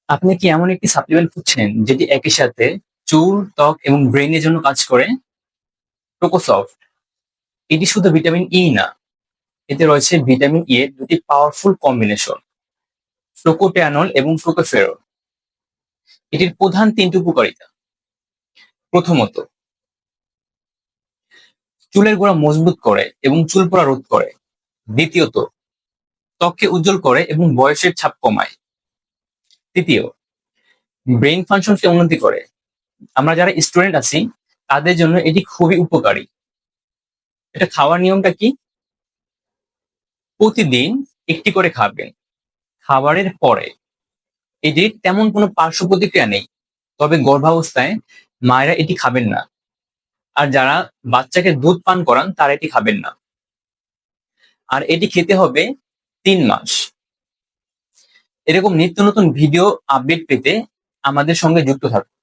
আপনি কি এমন একটি সাপ্লিমেন্ট খুঁজছেন যেটি একই সাথে চুল, ত্বক এবং ব্রেইনের জন্য কাজ করে? প্রোকোসফট। এটি শুধু ভিটামিন ই না, এতে রয়েছে ভিটামিন ই এর দুটি পাওয়ারফুল কম্বিনেশন, টোকোপ্যানল এবং টোকোফেরল। এটির প্রধান তিনটি উপকারিতা। প্রথমত, চুলের গোড়া মজবুত করে এবং চুল পড়া রোধ করে। দ্বিতীয়ত, ত্বককে উজ্জ্বল করে এবং বয়সের ছাপ কমায়। তৃতীয়, ব্রেইন ফাংশনকে উন্নতি করে। আমরা যারা স্টুডেন্ট আছি তাদের জন্য এটি খুবই উপকারী। এটা খাওয়ার নিয়মটা কি? প্রতিদিন একটি করে খাবেন। খাবারের পরে। এটির তেমন কোনো পার্শ্ব প্রতিক্রিয়া নেই, তবে গর্ভাবস্থায় মায়েরা এটি খাবেন না, আর যারা বাচ্চাকে দুধ পান করান তারা এটি খাবেন না। আর এটি খেতে হবে 3 মাস। এরকম নিত্য নতুন ভিডিও আপডেট পেতে আমাদের সঙ্গে যুক্ত থাকুন।